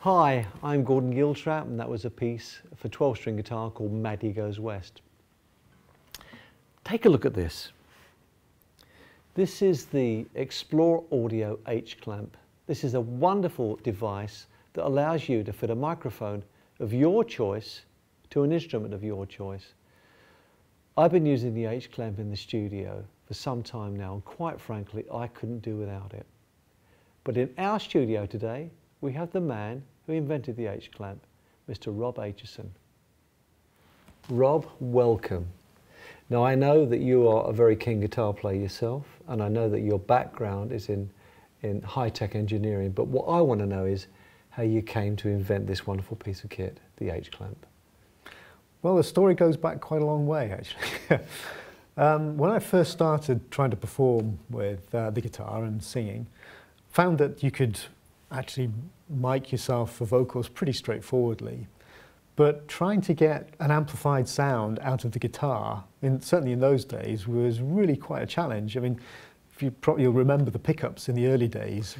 Hi, I'm Gordon Giltrap, and that was a piece for 12-string guitar called Maddie Goes West. Take a look at this. This is the ExplorAudio H-clamp. This is a wonderful device that allows you to fit a microphone of your choice to an instrument of your choice. I've been using the H-clamp in the studio for some time now, and quite frankly, I couldn't do without it. But in our studio today, we have the man who invented the H-clamp, Mr. Rob Aitchison. Rob, welcome. Now, I know that you are a very keen guitar player yourself, and I know that your background is in high-tech engineering, but what I want to know is how you came to invent this wonderful piece of kit, the H-clamp. Well, the story goes back quite a long way, actually. When I first started trying to perform with the guitar and singing, found that you could actually mic yourself for vocals pretty straightforwardly. But trying to get an amplified sound out of the guitar, certainly in those days, was really quite a challenge. I mean, you'll remember the pickups in the early days.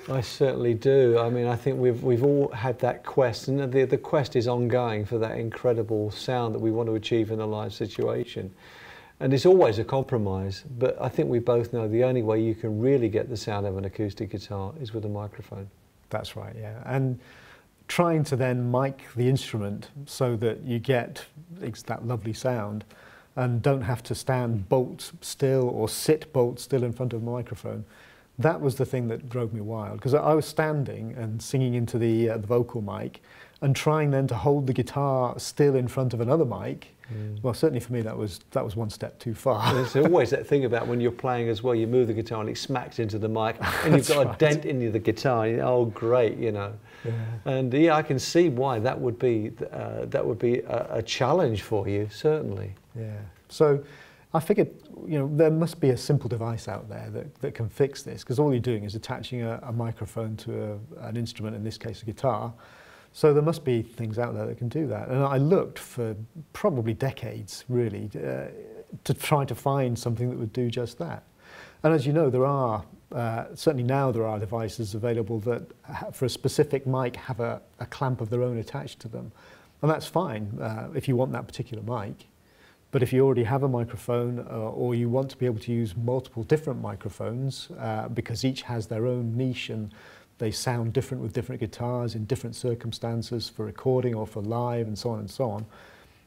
I certainly do. I mean, I think we've all had that quest, and the quest is ongoing for that incredible sound that we want to achieve in a live situation. And it's always a compromise, but I think we both know the only way you can really get the sound of an acoustic guitar is with a microphone. That's right, yeah. And trying to then mic the instrument so that you get that lovely sound and don't have to stand bolt still or sit bolt still in front of a microphone. That was the thing that drove me wild, because I was standing and singing into the vocal mic and trying then to hold the guitar still in front of another mic. Well, certainly for me, that was one step too far. There's always that thing about when you're playing as well, you move the guitar and it smacks into the mic, and you've got a dent into the guitar. Oh, great, you know. Yeah. And yeah, I can see why that would be a challenge for you, certainly. Yeah. So I figured, you know, there must be a simple device out there that can fix this, because all you're doing is attaching a microphone to an instrument, in this case a guitar. So there must be things out there that can do that. And I looked for probably decades, really, to try to find something that would do just that. And as you know, there are, certainly now there are devices available that, for a specific mic, have a clamp of their own attached to them. And that's fine if you want that particular mic. But if you already have a microphone, or you want to be able to use multiple different microphones, because each has their own niche and they sound different with different guitars in different circumstances for recording or for live, and so on and so on.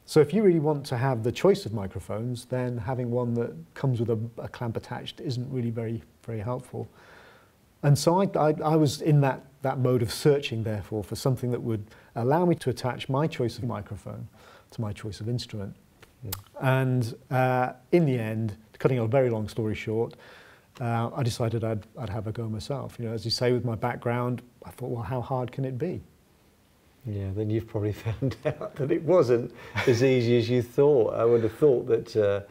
So if you really want to have the choice of microphones, then having one that comes with a clamp attached isn't really very helpful. And so I was in that mode of searching, therefore, for something that would allow me to attach my choice of microphone to my choice of instrument. And in the end, cutting a very long story short, I decided I'd have a go myself. You know, as you say, with my background, I thought, well, how hard can it be? Yeah, then you've probably found out that it wasn't as easy as you thought. I would have thought that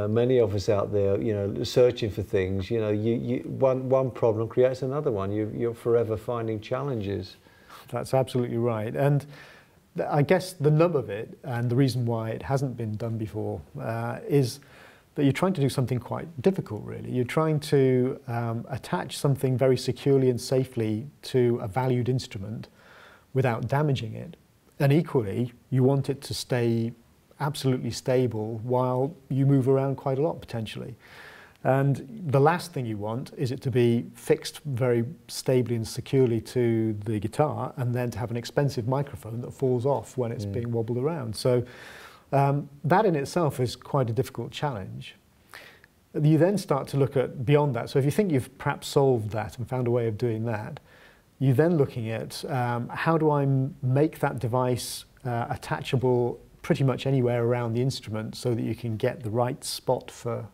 many of us out there, you know, searching for things, you know, one problem creates another one. You're forever finding challenges. That's absolutely right. And I guess the nub of it, and the reason why it hasn't been done before, is that you're trying to do something quite difficult, really. You're trying to attach something very securely and safely to a valued instrument without damaging it. And equally, you want it to stay absolutely stable while you move around quite a lot, potentially. And the last thing you want is it to be fixed very stably and securely to the guitar, and then to have an expensive microphone that falls off when it's being wobbled around. So that in itself is quite a difficult challenge. You then start to look at beyond that. So if you think you've perhaps solved that and found a way of doing that, you're then looking at how do I make that device attachable pretty much anywhere around the instrument so that you can get the right spot for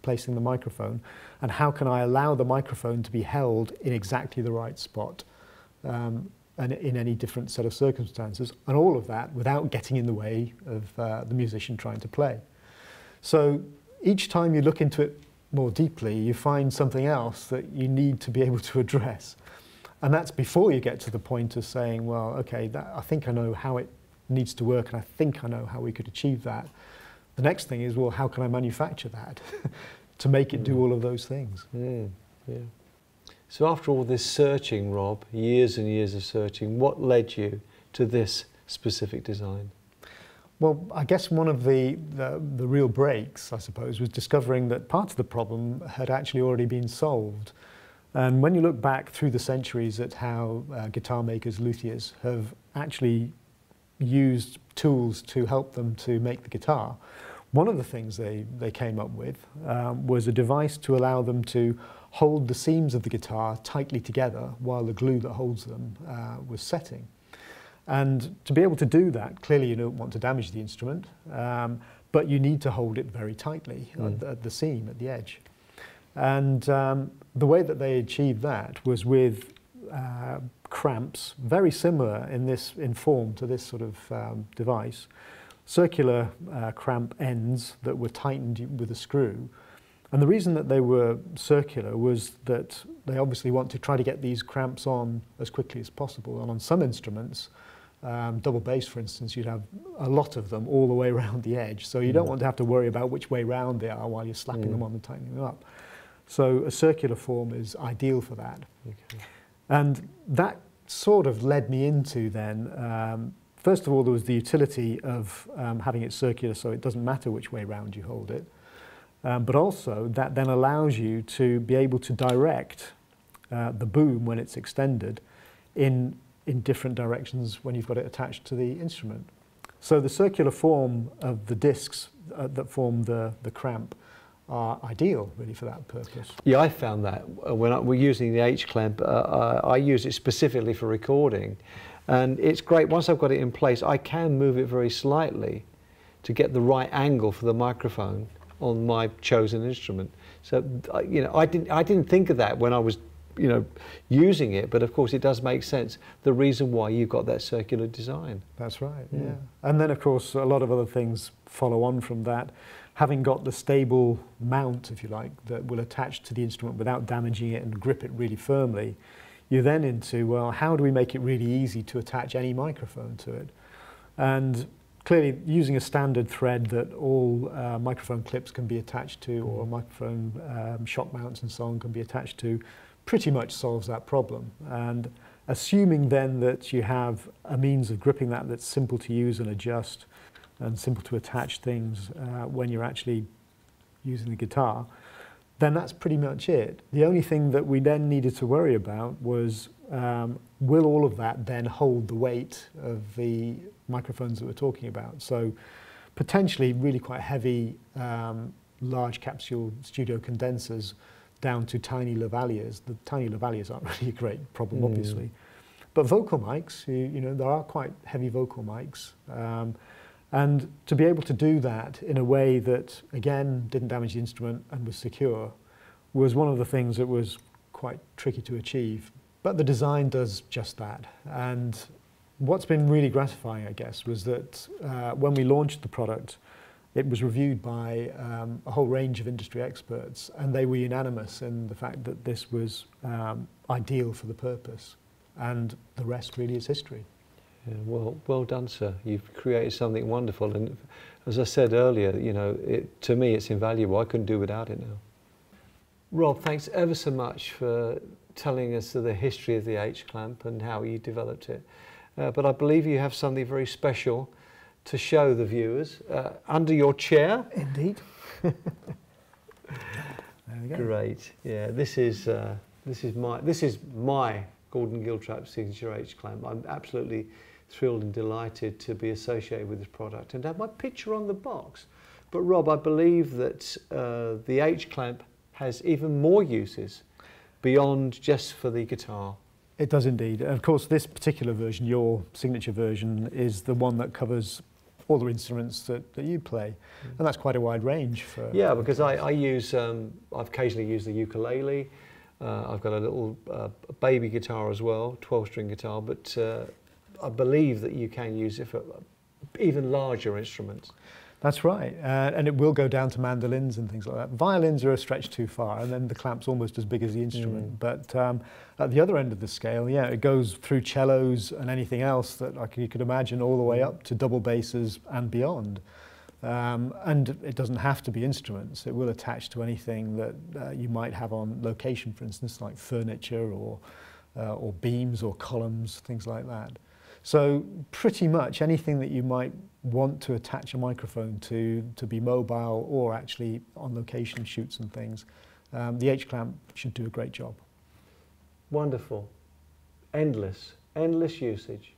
placing the microphone, and how can I allow the microphone to be held in exactly the right spot and in any different set of circumstances, and all of that without getting in the way of the musician trying to play. So each time you look into it more deeply, you find something else that you need to be able to address. And that's before you get to the point of saying, well, okay, I think I know how it needs to work, and I think I know how we could achieve that. The next thing is, well, how can I manufacture that to make it do all of those things? Yeah. So after all this searching, Rob, years and years of searching, what led you to this specific design? Well, I guess one of the real breaks, I suppose, was discovering that part of the problem had actually already been solved. And when you look back through the centuries at how guitar makers, luthiers, have actually used tools to help them to make the guitar, one of the things they came up with was a device to allow them to hold the seams of the guitar tightly together while the glue that holds them was setting. And to be able to do that, clearly you don't want to damage the instrument, but you need to hold it very tightly at the seam, at the edge. And the way that they achieved that was with cramps, very similar in form to this sort of device, circular cramp ends that were tightened with a screw. And the reason that they were circular was that they obviously want to try to get these cramps on as quickly as possible. And on some instruments, double bass, for instance, you'd have a lot of them all the way around the edge. So you don't want to have to worry about which way round they are while you're slapping them on and tightening them up. So a circular form is ideal for that. Okay. And that sort of led me into then, first of all, there was the utility of having it circular so it doesn't matter which way round you hold it. But also that then allows you to be able to direct the boom when it's extended in different directions when you've got it attached to the instrument. So the circular form of the discs that form the cramp are ideal really for that purpose. Yeah, I found that when we're using the H-clamp, I use it specifically for recording, and it's great. Once I've got it in place, I can move it very slightly to get the right angle for the microphone on my chosen instrument. So you know, I didn't think of that when I was using it, but of course it does make sense, the reason why you've got that circular design. That's right, yeah. And then of course a lot of other things follow on from that. Having got the stable mount, if you like, that will attach to the instrument without damaging it and grip it really firmly, you're then into, well, how do we make it really easy to attach any microphone to it? And clearly using a standard thread that all microphone clips can be attached to, or microphone shock mounts and so on can be attached to, pretty much solves that problem. And assuming then that you have a means of gripping that that's simple to use and adjust and simple to attach things when you're actually using the guitar, then that's pretty much it. The only thing that we then needed to worry about was will all of that then hold the weight of the microphones that we're talking about? So potentially really quite heavy large capsule studio condensers down to tiny lavaliers. The tiny lavaliers aren't really a great problem, obviously. But vocal mics, you know, there are quite heavy vocal mics. And to be able to do that in a way that, again, didn't damage the instrument and was secure was one of the things that was quite tricky to achieve. But the design does just that. And what's been really gratifying, I guess, was that when we launched the product, it was reviewed by a whole range of industry experts, and they were unanimous in the fact that this was ideal for the purpose. And the rest really is history. Yeah, well done, sir. You've created something wonderful, and as I said earlier, you know, to me it's invaluable. I couldn't do without it now. Rob, thanks ever so much for telling us the history of the H-clamp and how you developed it. But I believe you have something very special to show the viewers under your chair. Indeed. There we go. Great. Yeah, this is my Gordon Giltrap signature H-clamp. I'm absolutely thrilled and delighted to be associated with this product and to have my picture on the box. But Rob, I believe that the H-clamp has even more uses beyond just for the guitar. It does indeed. Of course, this particular version, your signature version, is the one that covers all the instruments that you play. And that's quite a wide range for... Yeah, because I use, I've occasionally used the ukulele. I've got a little baby guitar as well, 12-string guitar, but I believe that you can use it for even larger instruments. That's right, and it will go down to mandolins and things like that. Violins are a stretch too far, and then the clamp's almost as big as the instrument. But at the other end of the scale, yeah, it goes through cellos and anything else that you could imagine, all the way up to double basses and beyond. And it doesn't have to be instruments. It will attach to anything that you might have on location, for instance, like furniture or beams or columns, things like that. So pretty much anything that you might want to attach a microphone to be mobile or actually on location shoots and things, the H-clamp should do a great job. Wonderful. Endless usage.